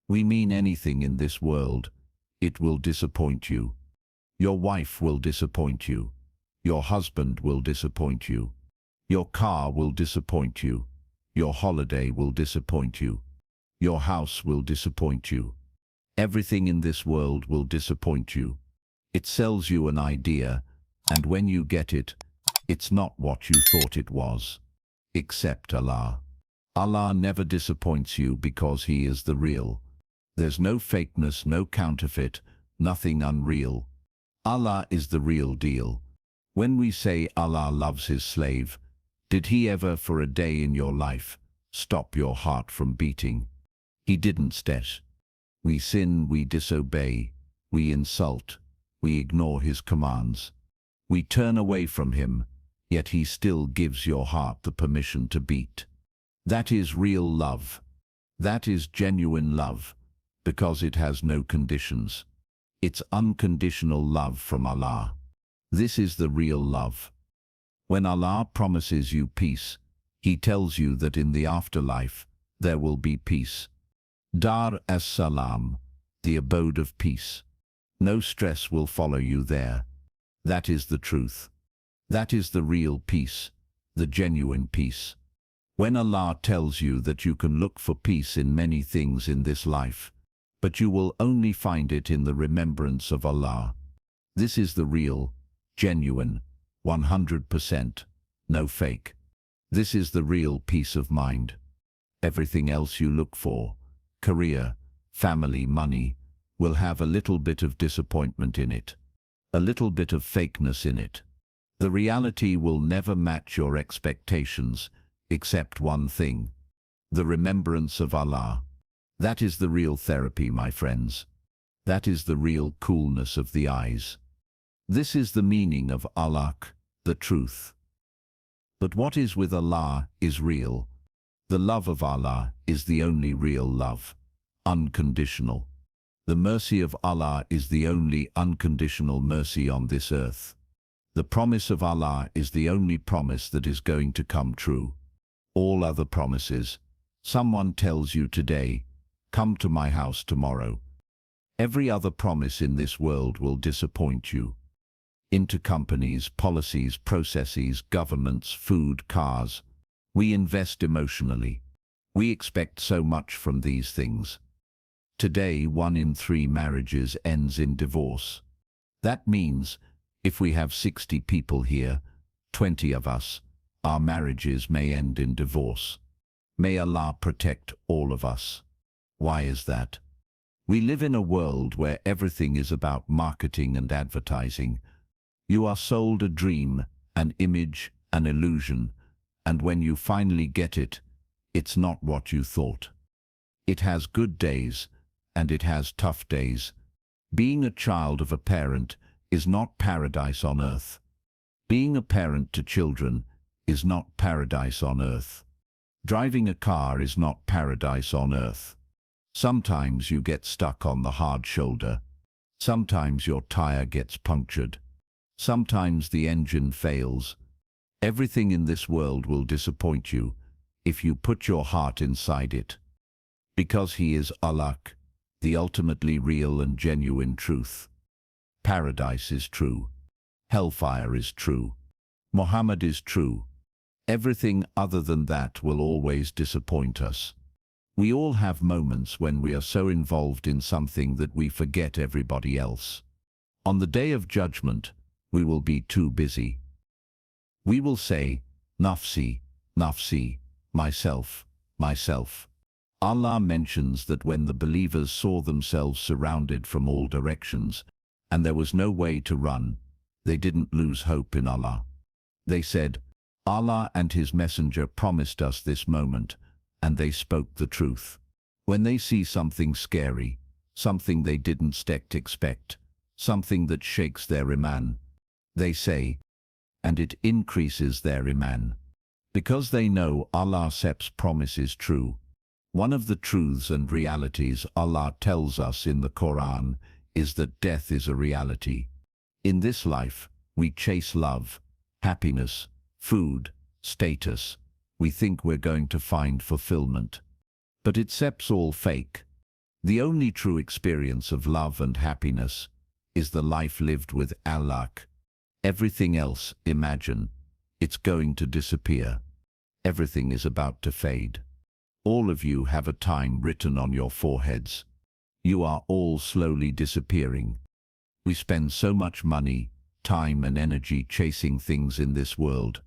We mean anything in this world. It will disappoint you. Your wife will disappoint you. Your husband will disappoint you. Your car will disappoint you. Your holiday will disappoint you. Your house will disappoint you. Everything in this world will disappoint you. It sells you an idea, and when you get it, it's not what you thought it was. Except Allah. Allah never disappoints you because He is the real. There's no fakeness, no counterfeit, nothing unreal. Allah is the real deal. When we say Allah loves His slave, did He ever for a day in your life stop your heart from beating? He didn't. We sin, we disobey, we insult, we ignore His commands. We turn away from Him, yet He still gives your heart the permission to beat. That is real love. That is genuine love, because it has no conditions. It's unconditional love from Allah. This is the real love. When Allah promises you peace, He tells you that in the afterlife there will be peace. Dar as-Salam, the abode of peace. No stress will follow you there. That is the truth. That is the real peace, the genuine peace. When Allah tells you that you can look for peace in many things in this life, but you will only find it in the remembrance of Allah. This is the real, genuine, 100%, no fake. This is the real peace of mind. Everything else you look for, career, family, money, will have a little bit of disappointment in it, a little bit of fakeness in it. The reality will never match your expectations, except one thing, the remembrance of Allah. That is the real therapy, my friends. That is the real coolness of the eyes. This is the meaning of Al-Haqq, the truth. But what is with Allah is real. The love of Allah is the only real love, unconditional. The mercy of Allah is the only unconditional mercy on this earth. The promise of Allah is the only promise that is going to come true. All other promises, someone tells you today, come to my house tomorrow. Every other promise in this world will disappoint you. Into companies, policies, processes, governments, food, cars. We invest emotionally. We expect so much from these things. Today, 1 in 3 marriages ends in divorce. That means, if we have 60 people here, 20 of us, our marriages may end in divorce. May Allah protect all of us. Why is that? We live in a world where everything is about marketing and advertising. You are sold a dream, an image, an illusion, and when you finally get it, it's not what you thought. It has good days, and it has tough days. Being a child of a parent is not paradise on earth. Being a parent to children is not paradise on earth. Driving a car is not paradise on earth. Sometimes you get stuck on the hard shoulder. Sometimes your tire gets punctured. Sometimes the engine fails. Everything in this world will disappoint you if you put your heart inside it. Because He is Al-Haqq, the ultimately real and genuine truth. Paradise is true. Hellfire is true. Muhammad is true. Everything other than that will always disappoint us. We all have moments when we are so involved in something that we forget everybody else. On the day of judgment, we will be too busy. We will say, Nafsi, Nafsi, myself, myself. Allah mentions that when the believers saw themselves surrounded from all directions, and there was no way to run, they didn't lose hope in Allah. They said, Allah and His Messenger promised us this moment, and they spoke the truth. When they see something scary, something they didn't expect, something that shakes their iman, they say, and it increases their iman. Because they know Allah's promise is true. One of the truths and realities Allah tells us in the Quran is that death is a reality. In this life, we chase love, happiness, food, status. We think we're going to find fulfillment. But it's all fake. The only true experience of love and happiness is the life lived with Al-Haqq. Everything else, imagine, it's going to disappear. Everything is about to fade. All of you have a time written on your foreheads. You are all slowly disappearing. We spend so much money, time and energy chasing things in this world.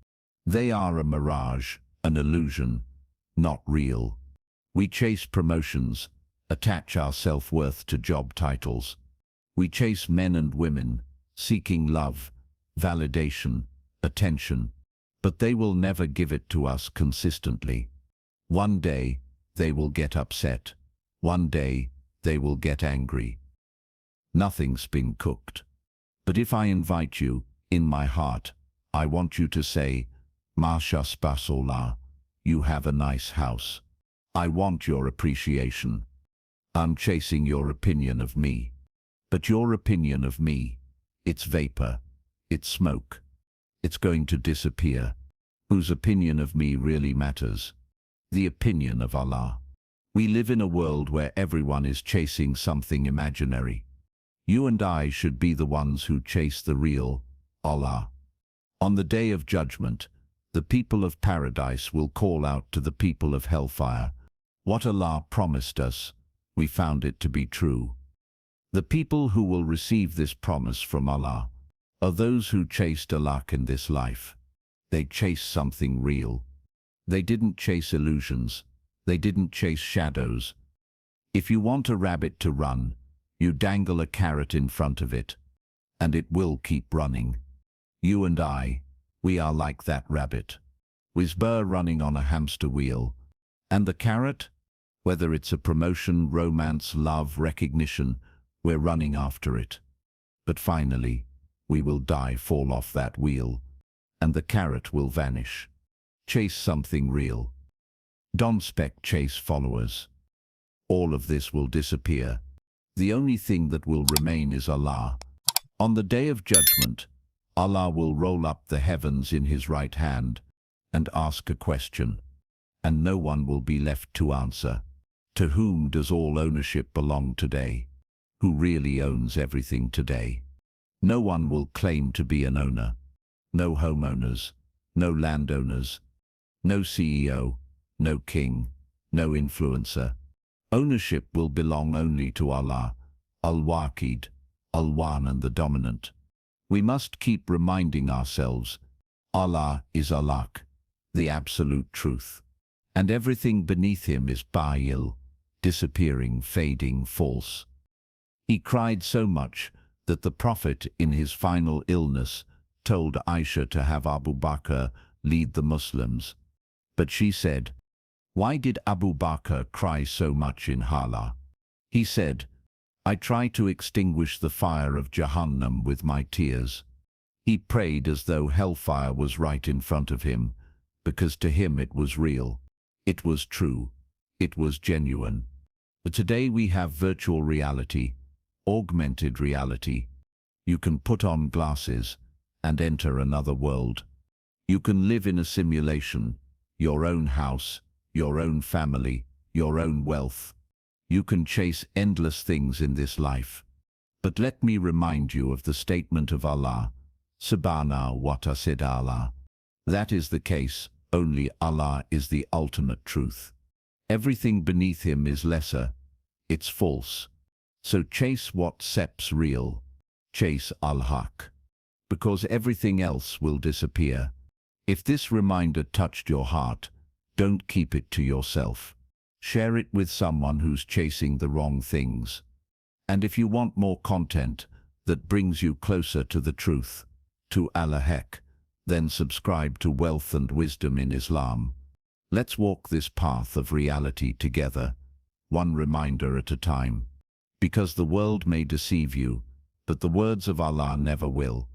They are a mirage, an illusion, not real. We chase promotions, attach our self-worth to job titles. We chase men and women, seeking love, validation, attention, but they will never give it to us consistently. One day, they will get upset. One day, they will get angry. Nothing's been cooked. But if I invite you, in my heart, I want you to say, Masha Spasola, you have a nice house. I want your appreciation. I'm chasing your opinion of me. But your opinion of me, it's vapor, it's smoke. It's going to disappear. Whose opinion of me really matters? The opinion of Allah. We live in a world where everyone is chasing something imaginary. You and I should be the ones who chase the real, Allah. On the day of judgment, the people of paradise will call out to the people of hellfire, what Allah promised us, we found it to be true. The people who will receive this promise from Allah are those who chased Al-Haqq in this life. They chased something real. They didn't chase illusions. They didn't chase shadows. If you want a rabbit to run, you dangle a carrot in front of it, and it will keep running. You and I, we are like that rabbit. Whisper running on a hamster wheel. And the carrot? Whether it's a promotion, romance, love, recognition, we're running after it. But finally, we will die, fall off that wheel, and the carrot will vanish. Chase something real. Don't chase followers. All of this will disappear. The only thing that will remain is Allah. On the day of judgment, Allah will roll up the heavens in his right hand and ask a question, and no one will be left to answer. To whom does all ownership belong today? Who really owns everything today? No one will claim to be an owner. No homeowners, no landowners, no CEO, no king, no influencer. Ownership will belong only to Allah, Al-Waqid, Al-One and the dominant. We must keep reminding ourselves, Allah is Al-Haqq, the absolute truth. And everything beneath him is Ba'il, disappearing, fading, false. He cried so much that the Prophet in his final illness told Aisha to have Abu Bakr lead the Muslims. But she said, why did Abu Bakr cry so much in Hala? He said, I try to extinguish the fire of Jahannam with my tears. He prayed as though hellfire was right in front of him, because to him it was real. It was true. It was genuine. But today we have virtual reality, augmented reality. You can put on glasses and enter another world. You can live in a simulation, your own house, your own family, your own wealth. You can chase endless things in this life. But let me remind you of the statement of Allah, Subhanahu wa ta'ala. That is the case, only Allah is the ultimate truth. Everything beneath him is lesser, it's false. So chase what seems real, chase Al-Haqq, because everything else will disappear. If this reminder touched your heart, don't keep it to yourself. Share it with someone who's chasing the wrong things. And if you want more content that brings you closer to the truth, to Al-Haqq, then subscribe to Wealth and Wisdom in Islam. Let's walk this path of reality together, one reminder at a time. Because the world may deceive you, but the words of Allah never will.